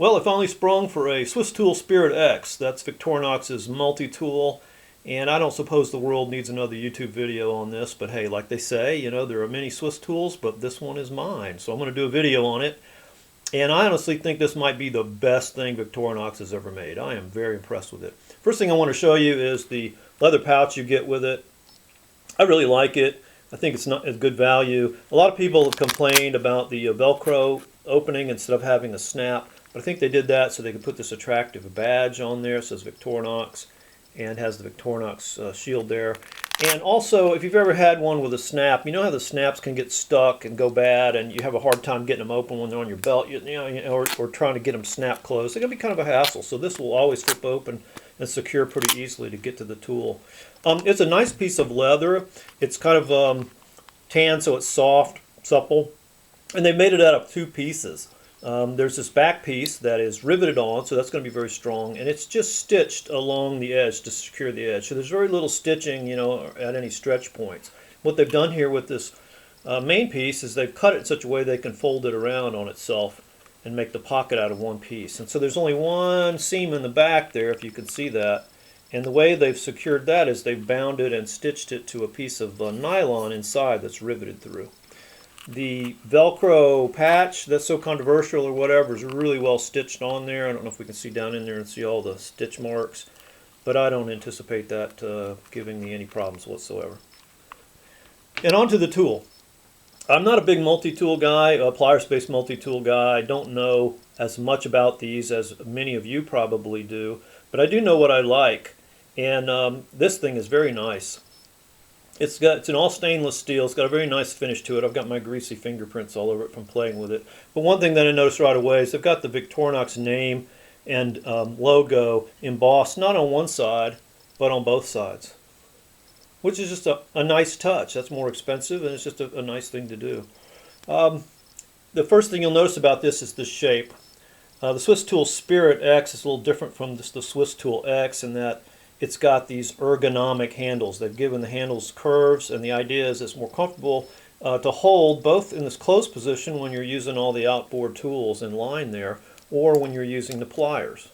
Well, I finally sprung for a SwissTool Spirit X. That's Victorinox's multi-tool, and I don't suppose the world needs another YouTube video on this, but hey, like they say, you know, there are many Swiss tools, but this one is mine. So I'm going to do a video on it, and I honestly think this might be the best thing Victorinox has ever made. I am very impressed with it. First thing I want to show you is the leather pouch you get with it. I really like it. I think it's not a good value. A lot of people have complained about the Velcro opening instead of having a snap. But I think they did that so they could put this attractive badge on there. It says Victorinox and has the Victorinox shield there. And also, if you've ever had one with a snap, you know how the snaps can get stuck and go bad, and you have a hard time getting them open when they're on your belt, or trying to get them snap closed. They're going to be kind of a hassle. So this will always flip open and secure pretty easily to get to the tool. It's a nice piece of leather. It's kind of tan, so it's soft, supple. And they made it out of two pieces. There's this back piece that is riveted on, so that's going to be very strong, and it's just stitched along the edge to secure the edge. So there's very little stitching, you know, at any stretch points. What they've done here with this main piece is they've cut it in such a way they can fold it around on itself and make the pocket out of one piece. And so there's only one seam in the back there, if you can see that. And the way they've secured that is they've bound it and stitched it to a piece of nylon inside that's riveted through. The Velcro patch that's so controversial or whatever is really well stitched on there. I don't know if we can see down in there and see all the stitch marks, but I don't anticipate that giving me any problems whatsoever. And onto the tool. I'm not a big multi-tool guy, a pliers-based multi-tool guy. I don't know as much about these as many of you probably do, but I do know what I like, and this thing is very nice. It's an all stainless steel. It's got a very nice finish to it. I've got my greasy fingerprints all over it from playing with it. But one thing that I noticed right away is they've got the Victorinox name and logo embossed not on one side, but on both sides, which is just a nice touch. That's more expensive, and it's just a nice thing to do. The first thing you'll notice about this is the shape. The SwissTool Spirit X is a little different from the SwissTool X in that it's got these ergonomic handles. They've given the handles curves, and the idea is it's more comfortable to hold both in this closed position when you're using all the outboard tools in line there, or when you're using the pliers.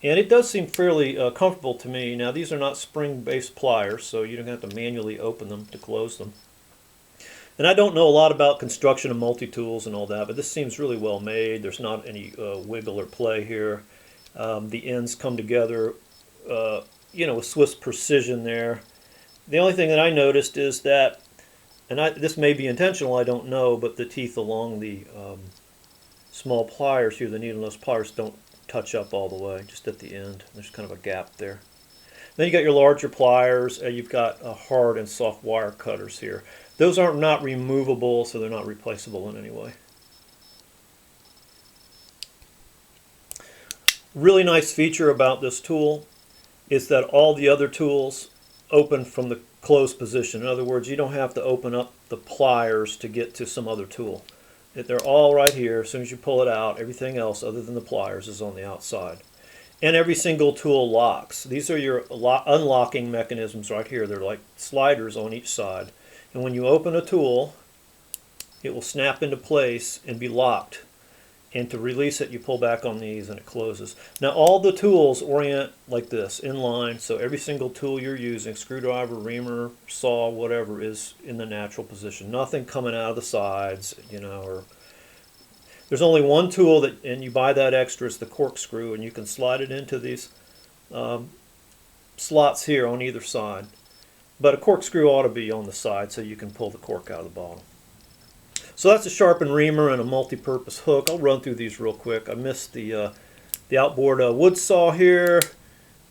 And it does seem fairly comfortable to me. Now, these are not spring-based pliers, so you don't have to manually open them to close them. And I don't know a lot about construction of multi-tools and all that, but this seems really well made. There's not any wiggle or play here. The ends come together you know, with Swiss precision there. The only thing that I noticed is that, and this may be intentional, I don't know, but the teeth along the small pliers here, the needle nose pliers, don't touch up all the way, just at the end. There's kind of a gap there. Then you got your larger pliers, and you've got hard and soft wire cutters here. Those are not removable, so they're not replaceable in any way. Really nice feature about this tool is that all the other tools open from the closed position. In other words, you don't have to open up the pliers to get to some other tool. They're all right here. As soon as you pull it out, everything else other than the pliers is on the outside. And every single tool locks. These are your unlocking mechanisms right here. They're like sliders on each side. And when you open a tool, it will snap into place and be locked. And to release it, you pull back on these and it closes. Now, all the tools orient like this, in line, so every single tool you're using, screwdriver, reamer, saw, whatever, is in the natural position. Nothing coming out of the sides, you know, or there's only one tool that, and you buy that extra, it's the corkscrew, and you can slide it into these slots here on either side. But a corkscrew ought to be on the side so you can pull the cork out of the bottle. So that's a sharpened reamer and a multi-purpose hook. I'll run through these real quick. I missed the outboard wood saw here.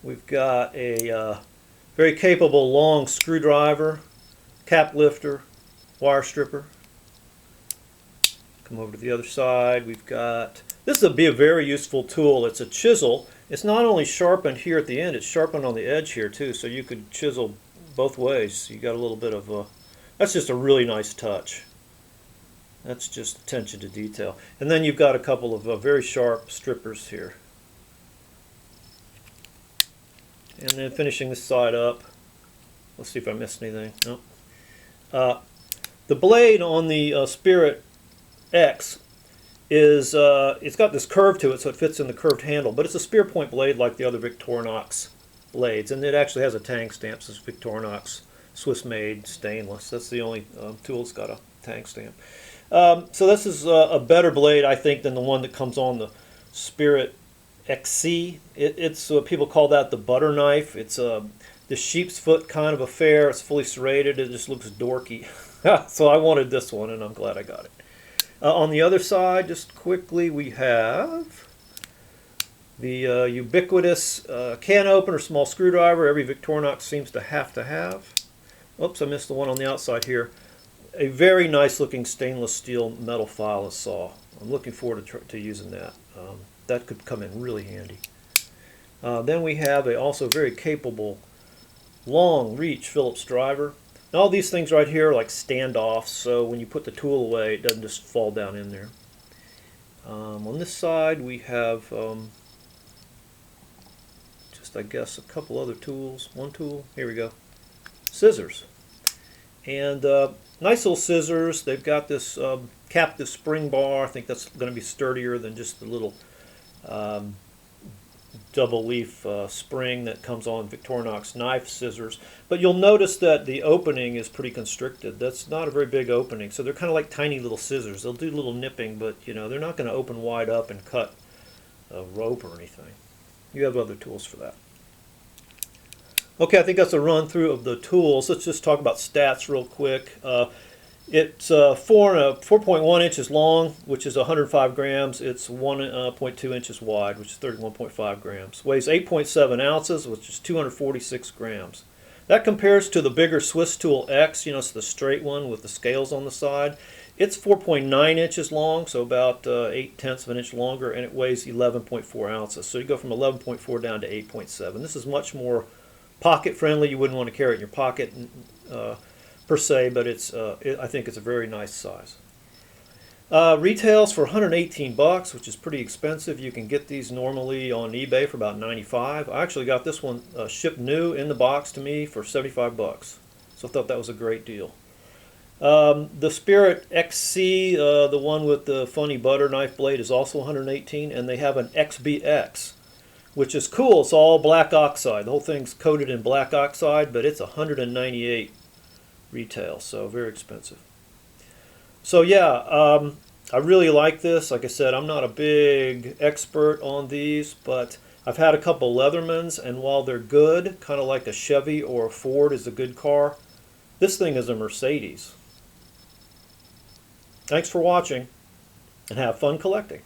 We've got a very capable long screwdriver, cap lifter, wire stripper. Come over to the other side. We've got, this will be a very useful tool. It's a chisel. It's not only sharpened here at the end, it's sharpened on the edge here too, so you could chisel both ways. You got a little bit of that's just a really nice touch. That's just attention to detail. And then you've got a couple of very sharp strippers here. And then finishing this side up. Let's see if I missed anything. Nope. The blade on the Spirit X is it's got this curve to it, so it fits in the curved handle, but it's a spear point blade like the other Victorinox blades, and it actually has a tang stamp. It's Victorinox Swiss-made stainless. That's the only tool that's got a tang stamp. So this is a better blade, I think, than the one that comes on the Spirit XC. It's people call that the butter knife. It's the sheep's foot kind of affair. It's fully serrated. It just looks dorky. So I wanted this one, and I'm glad I got it. On the other side, just quickly, we have the ubiquitous can opener, small screwdriver. Every Victorinox seems to have. Oops, I missed the one on the outside here. A very nice looking stainless steel metal file saw. I'm looking forward to using that. That could come in really handy. Then we have a also very capable long reach Phillips driver. And all these things right here are like standoffs, so when you put the tool away, it doesn't just fall down in there. On this side, we have just, I guess, a couple other tools. One tool, here we go, scissors. And nice little scissors. They've got this captive spring bar. I think that's going to be sturdier than just the little double leaf spring that comes on Victorinox knife scissors. But you'll notice that the opening is pretty constricted. That's not a very big opening, so they're kind of like tiny little scissors. They'll do little nipping, but you know, they're not going to open wide up and cut a rope or anything. You have other tools for that. Okay, I think that's a run through of the tools. Let's just talk about stats real quick. It's 4.1 inches long, which is 105 grams. It's 1.2 inches wide, which is 31.5 grams. Weighs 8.7 ounces, which is 246 grams. That compares to the bigger SwissTool X. You know, it's the straight one with the scales on the side. It's 4.9 inches long, so about 0.8 of an inch longer, and it weighs 11.4 ounces. So you go from 11.4 down to 8.7. This is much more pocket friendly. You wouldn't want to carry it in your pocket per se, but I think it's a very nice size. Retails for 118 bucks, which is pretty expensive. You can get these normally on eBay for about 95. I actually got this one shipped new in the box to me for 75 bucks. So I thought that was a great deal. The Spirit XC, the one with the funny butter knife blade, is also 118, and they have an XBX, which is cool. It's all black oxide. The whole thing's coated in black oxide, but it's 198 retail, so very expensive. So yeah, I really like this. Like I said, I'm not a big expert on these, but I've had a couple Leathermans, and while they're good, kind of like a Chevy or a Ford is a good car, this thing is a Mercedes. Thanks for watching, and have fun collecting.